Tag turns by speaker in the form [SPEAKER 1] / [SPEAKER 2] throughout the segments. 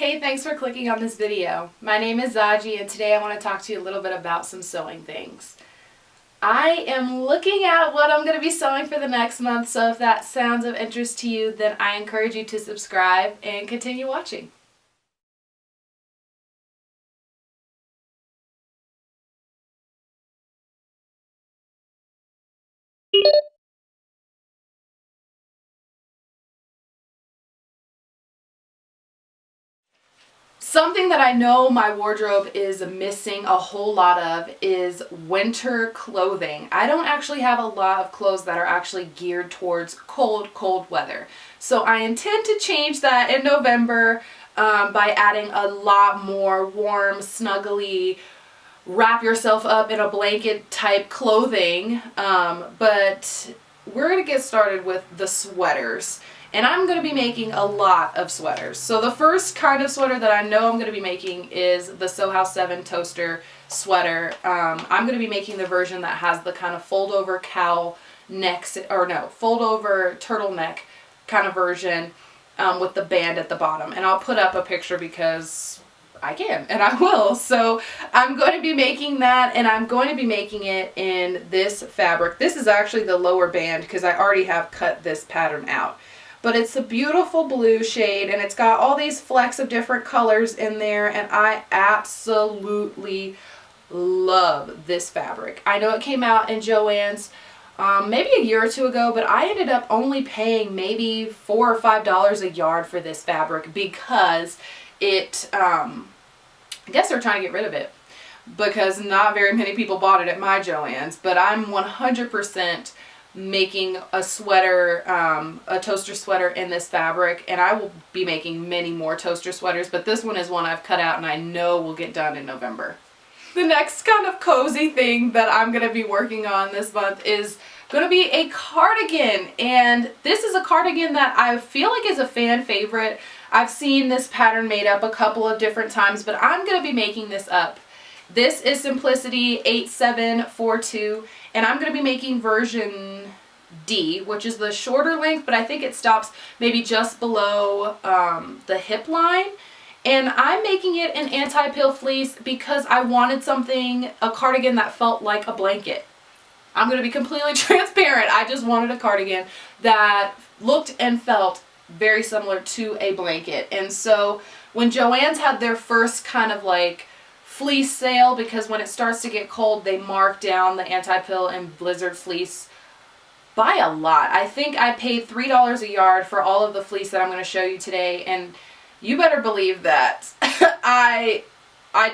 [SPEAKER 1] Hey, thanks for clicking on this video. My name is Zaji and today I want to talk to you a little bit about some sewing things. I am looking at what I'm going to be sewing for the next month, so if that sounds of interest to you, then I encourage you to subscribe and continue watching. Something that I know my wardrobe is missing a whole lot of is winter clothing. I don't actually have a lot of clothes that are actually geared towards cold weather. So I intend to change that in November by adding a lot more warm, snuggly, wrap yourself up in a blanket type clothing. But we're going to get started with the sweaters. And I'm going to be making a lot of sweaters. So the first kind of sweater that I know I'm going to be making is the Sew House 7 toaster sweater. I'm going to be making the version that has the kind of fold over cowl neck, or no, fold over turtleneck kind of version with the band at the bottom. And I'll put up a picture because I can and I will. So I'm going to be making that, and I'm going to be making it in this fabric. This is actually the lower band because I already have cut this pattern out. But it's a beautiful blue shade, and it's got all these flecks of different colors in there, and I absolutely love this fabric. I know it came out in Joann's maybe a year or two ago, but I ended up only paying maybe $4 or $5 a yard for this fabric because it, I guess they're trying to get rid of it because not very many people bought it at my Joann's, but I'm 100% making a sweater, a toaster sweater in this fabric, and I will be making many more toaster sweaters, but this one is one I've cut out and I know will get done in November. The next kind of cozy thing that I'm going to be working on this month is going to be a cardigan, and this is a cardigan that I feel like is a fan favorite. I've seen this pattern made up a couple of different times, but I'm going to be making this up. This is Simplicity 8742, and I'm going to be making version D, which is the shorter length, but I think it stops maybe just below the hip line. And I'm making it in anti-pill fleece because I wanted something, a cardigan that felt like a blanket. I'm going to be completely transparent. I just wanted a cardigan that looked and felt very similar to a blanket. And so when Joann's had their first kind of like fleece sale, because when it starts to get cold they mark down the anti-pill and blizzard fleece by a lot. I think I paid $3 a yard for all of the fleece that I'm going to show you today, and you better believe that I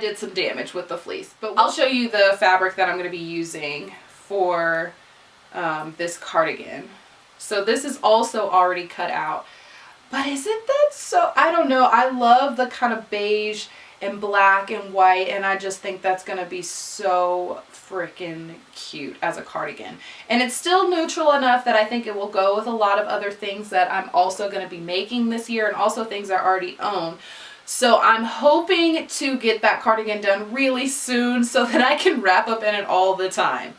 [SPEAKER 1] did some damage with the fleece. But I'll show you the fabric that I'm going to be using for this cardigan. So this is also already cut out, but isn't that so, I don't know, I love the kind of beige and black and white, and I just think that's going to be so freaking cute as a cardigan. And it's still neutral enough that I think it will go with a lot of other things that I'm also going to be making this year, and also things I already own. So I'm hoping to get that cardigan done really soon so that I can wrap up in it all the time.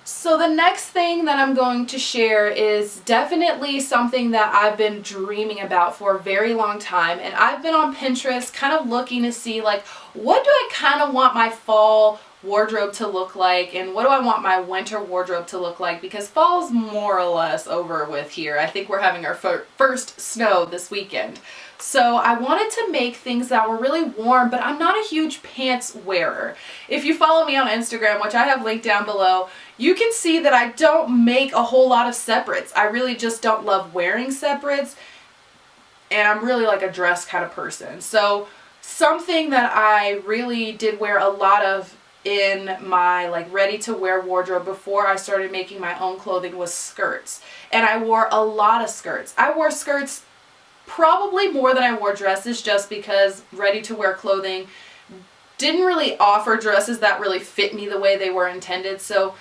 [SPEAKER 1] So the next thing that I'm going to share is definitely something that I've been dreaming about for a very long time, and I've been on Pinterest kind of looking to see like what do I kind of want my fall wardrobe to look like, and what do I want my winter wardrobe to look like, because fall's more or less over with here. I think we're having our first snow this weekend. So I wanted to make things that were really warm, but I'm not a huge pants wearer. If you follow me on Instagram, which I have linked down below, you can see that I don't make a whole lot of separates. I really just don't love wearing separates, and I'm really like a dress kind of person. So something that I really did wear a lot of in my like ready to wear wardrobe before I started making my own clothing was skirts. And I wore a lot of skirts. I wore skirts probably more than I wore dresses, just because ready to wear clothing didn't really offer dresses that really fit me the way they were intended. So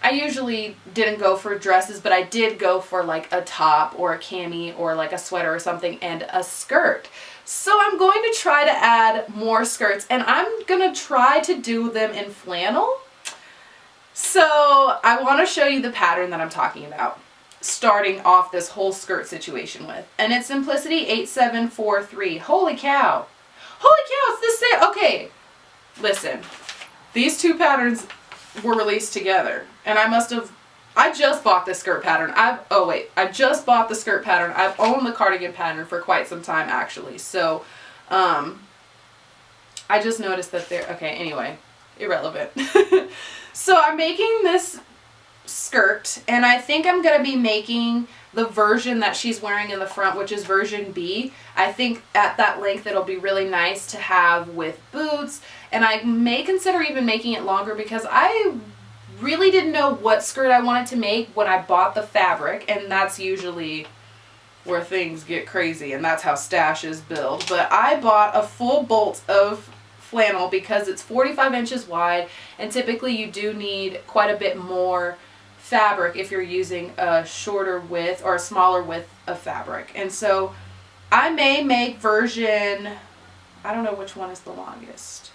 [SPEAKER 1] I usually didn't go for dresses, but I did go for like a top or a cami or like a sweater or something and a skirt. So I'm going to try to add more skirts, and I'm going to try to do them in flannel. So I want to show you the pattern that I'm talking about. starting off this whole skirt situation with. And it's Simplicity 8743. Holy cow. Holy cow, it's the same. Okay, listen. These two patterns were released together. And I just bought this skirt pattern. I just bought the skirt pattern. I've owned the cardigan pattern for quite some time, actually. So, I just noticed that okay, anyway, irrelevant. So I'm making this skirt, and I think I'm going to be making the version that she's wearing in the front, which is version B. I think at that length it'll be really nice to have with boots, and I may consider even making it longer because I really didn't know what skirt I wanted to make when I bought the fabric, and that's usually where things get crazy, and that's how stashes build. But I bought a full bolt of flannel because it's 45 inches wide, and typically you do need quite a bit more fabric if you're using a shorter width or a smaller width of fabric. And so I may make version, I don't know which one is the longest.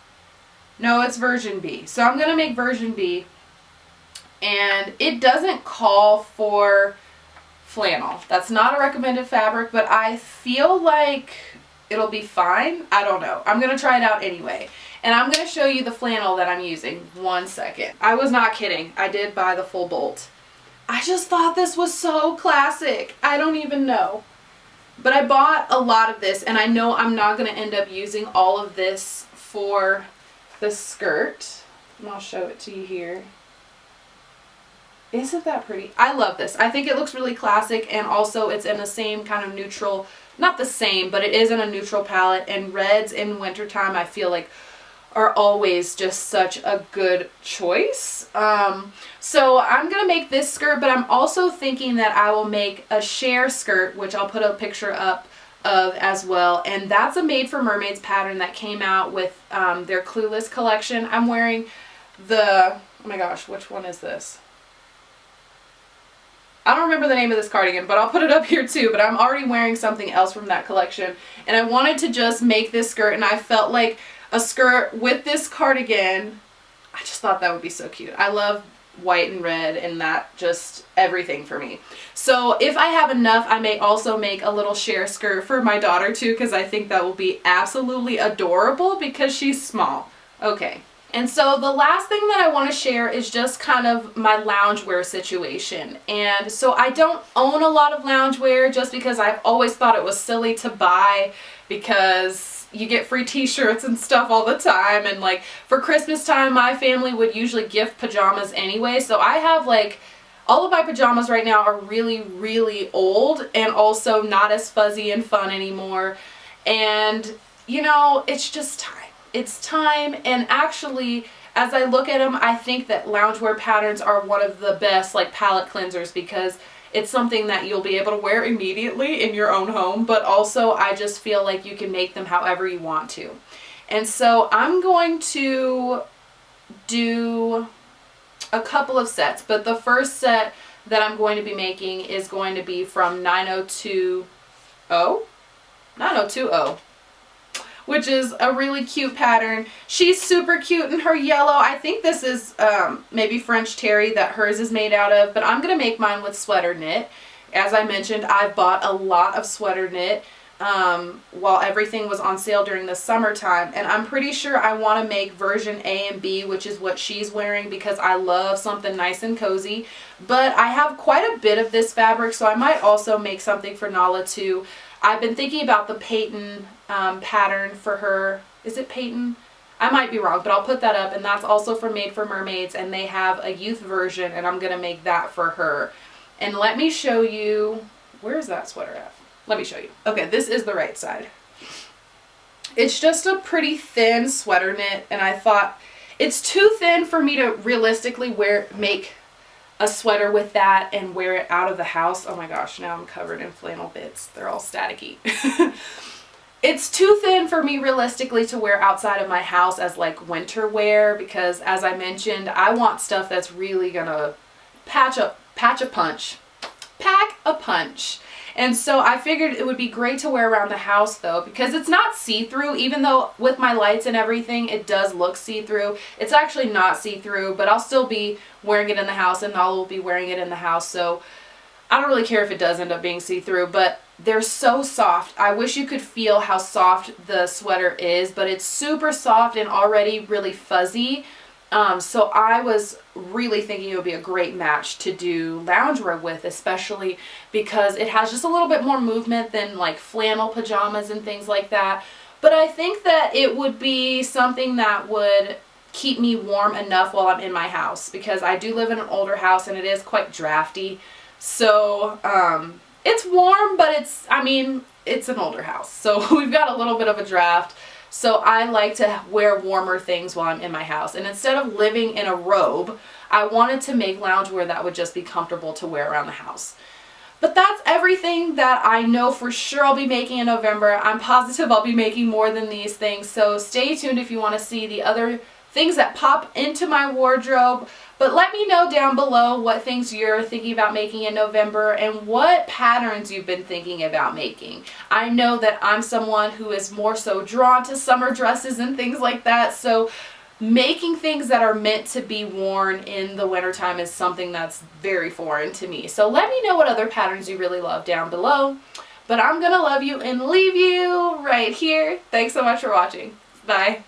[SPEAKER 1] No, it's version B. So I'm going to make version B, and it doesn't call for flannel. That's not a recommended fabric, but I feel like it'll be fine. I don't know. I'm going to try it out anyway. And I'm going to show you the flannel that I'm using. 1 second. I was not kidding. I did buy the full bolt. I just thought this was so classic. I don't even know. But I bought a lot of this, and I know I'm not going to end up using all of this for the skirt. And I'll show it to you here. Isn't that pretty? I love this. I think it looks really classic, and also it's in the same kind of neutral, not the same, but it is in a neutral palette, and reds in wintertime I feel like are always just such a good choice. So I'm going to make this skirt, but I'm also thinking that I will make a share skirt, which I'll put a picture up of as well. And that's a Made for Mermaids pattern that came out with their Clueless collection. I'm wearing the, oh my gosh, which one is this? I don't remember the name of this cardigan, but I'll put it up here too. But I'm already wearing something else from that collection. And I wanted to just make this skirt, and I felt like a skirt with this cardigan, I just thought that would be so cute. I love white and red, and that just everything for me. So if I have enough, I may also make a little share skirt for my daughter too, because I think that will be absolutely adorable because she's small. Okay. And so the last thing that I want to share is just kind of my loungewear situation. And so I don't own a lot of loungewear just because I've always thought it was silly to buy, because you get free t-shirts and stuff all the time, and like for Christmas time my family would usually gift pajamas anyway, so I have like all of my pajamas right now are really, really old and also not as fuzzy and fun anymore. And you know, it's just time. It's time, and actually as I look at them, I think that loungewear patterns are one of the best like palette cleansers, because it's something that you'll be able to wear immediately in your own home, but also I just feel like you can make them however you want to. And so I'm going to do a couple of sets, but the first set that I'm going to be making is going to be from 9020, which is a really cute pattern. She's super cute in her yellow. I think this is maybe French terry that hers is made out of, but I'm going to make mine with sweater knit. As I mentioned, I've bought a lot of sweater knit while everything was on sale during the summertime, and I'm pretty sure I want to make version A and B, which is what she's wearing, because I love something nice and cozy. But I have quite a bit of this fabric, so I might also make something for Nala too. I've been thinking about the Peyton pattern for her. Is it Peyton? I might be wrong, but I'll put that up, and that's also from Made for Mermaids, and they have a youth version, and I'm going to make that for her. And let me show you, where's that sweater at? Let me show you. Okay, this is the right side. It's just a pretty thin sweater knit, and I thought it's too thin for me to realistically make a sweater with that and wear it out of the house. Oh my gosh, now I'm covered in flannel bits. They're all staticky. It's too thin for me realistically to wear outside of my house as like winter wear, because as I mentioned, I want stuff that's really gonna pack a punch. And so I figured it would be great to wear around the house though, because it's not see-through, even though with my lights and everything it does look see-through. It's actually not see-through, but I'll still be wearing it in the house, and Nala will be wearing it in the house. So I don't really care if it does end up being see-through, but they're so soft. I wish you could feel how soft the sweater is, but it's super soft and already really fuzzy. So I was really thinking it would be a great match to do loungewear with, especially because it has just a little bit more movement than like flannel pajamas and things like that. But I think that it would be something that would keep me warm enough while I'm in my house, because I do live in an older house and it is quite drafty. So it's warm, but it's an older house. So we've got a little bit of a draft. So I like to wear warmer things while I'm in my house. And instead of living in a robe, I wanted to make loungewear that would just be comfortable to wear around the house. But that's everything that I know for sure I'll be making in November. I'm positive I'll be making more than these things. So stay tuned if you want to see the other things that pop into my wardrobe. But let me know down below what things you're thinking about making in November and what patterns you've been thinking about making. I know that I'm someone who is more so drawn to summer dresses and things like that, so making things that are meant to be worn in the wintertime is something that's very foreign to me. So let me know what other patterns you really love down below. But I'm gonna love you and leave you right here. Thanks so much for watching. Bye.